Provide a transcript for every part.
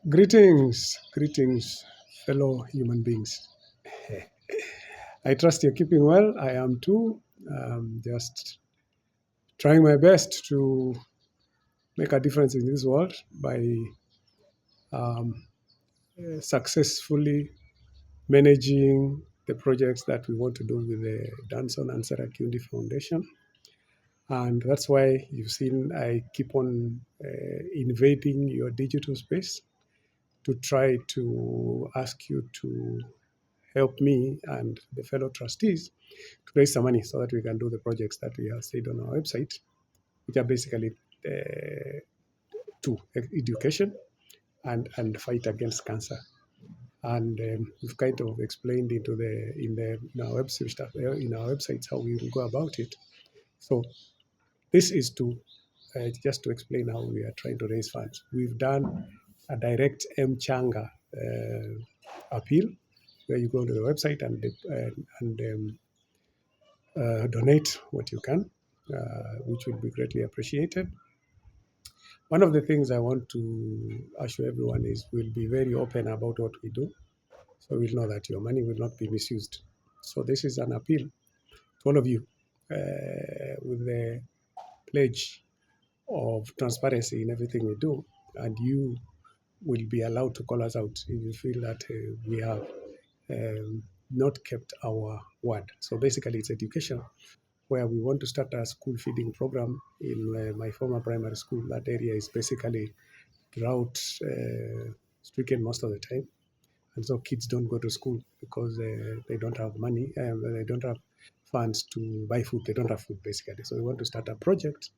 Greetings, fellow human beings. I trust you're keeping well. I am too. Just trying my best to make a difference in this world by um, successfully managing the projects that we want to do with the Danson and Sarah Kundi Foundation. And that's why you've seen I keep on invading your digital space to try to ask you to help me and the fellow trustees to raise some money so that we can do the projects that we have said on our website, which are basically uh, two: education and fight against cancer. And we've kind of explained into the in our website in our websites how we will go about it. So this is to just to explain how we are trying to raise funds. We've done a direct Mchanga appeal where you go to the website and donate what you can, which would be greatly appreciated. One of the things I want to assure everyone is we'll be very open about what we do, so we'll know that your money will not be misused. So this is an appeal to all of you with the pledge of transparency in everything we do, and you will be allowed to call us out if you feel that we have not kept our word. So basically, it's education where we want to start a school feeding program in my former primary school. That area is basically drought stricken most of the time. And so kids don't go to school because they don't have money and they don't have funds to buy food. They don't have food basically. So we want to start a project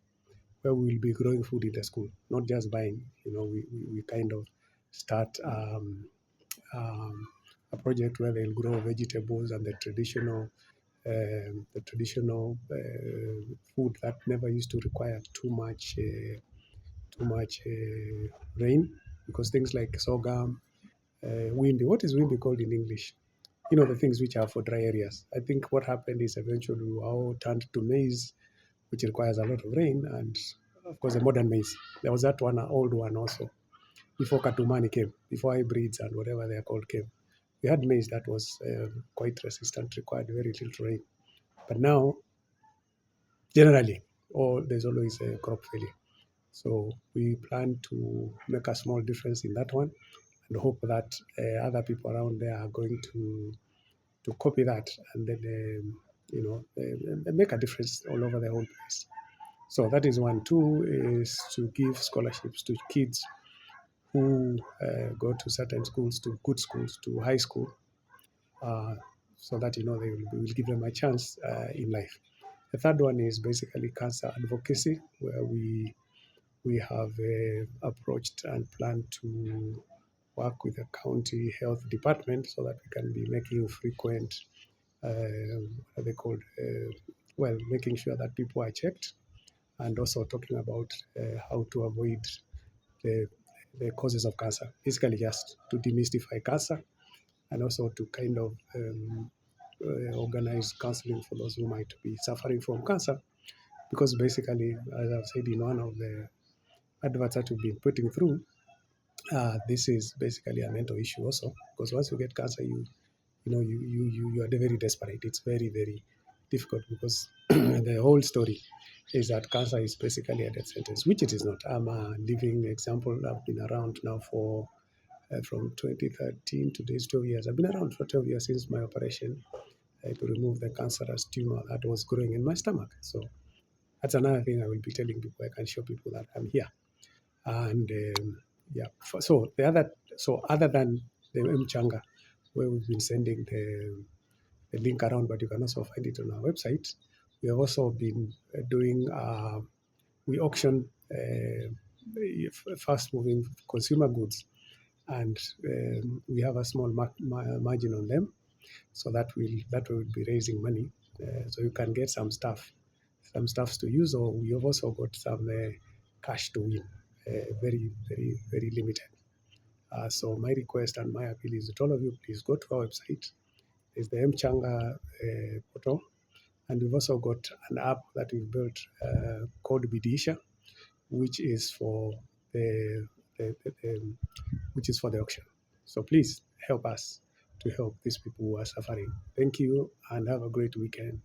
where we will be growing food in the school, not just buying. We kind of start a project where they'll grow vegetables and the traditional food that never used to require too much rain, because things like sorghum, wimbi. What is wimbi called in English? The things which are for dry areas. I think what happened is eventually we all turned to maize, which requires a lot of rain, and of course the modern maize. There was that one, an old one also, before Katumani came, before hybrids and whatever they are called came. We had maize that was quite resistant, required very little rain. But now, generally, there's always a crop failure. So we plan to make a small difference in that one and hope that other people around there are going to copy that and then make a difference all over the whole place. So that is one. Two is to give scholarships to kids who go to certain schools, to good schools, to high school, uh, so that we will give them a chance in life. The third one is basically cancer advocacy, where we have approached and planned to work with the county health department so that we can be making frequent, what are they called? Making sure that people are checked, and also talking about how to avoid the, the causes of cancer. Basically, just to demystify cancer and also to kind of organize counseling for those who might be suffering from cancer. Because basically, as I've said in one of the adverts that we've been putting through, this is basically a mental issue also. Because once you get cancer, you are very desperate. It's very, very difficult because the whole story is that cancer is basically a death sentence, which it is not. I'm a living example. I've been around now for from 2013 to these 12 years. I've been around for 12 years since my operation to remove the cancerous tumor that was growing in my stomach. So that's another thing I will be telling people. I can show people that I'm here. And yeah, so other than the Mchanga, where we've been sending the link around, but you can also find it on our website. We have also been doing, we auction fast moving consumer goods, and we have a small margin on them, so that will be raising money. So you can get some stuffs to use, or we have also got some cash to win, very, very, very limited. So my request and my appeal is that all of you please go to our website. There's the Mchanga portal, and we've also got an app that we've built called Bidisha, which is for the which is for the auction. So please help us to help these people who are suffering. Thank you and have a great weekend.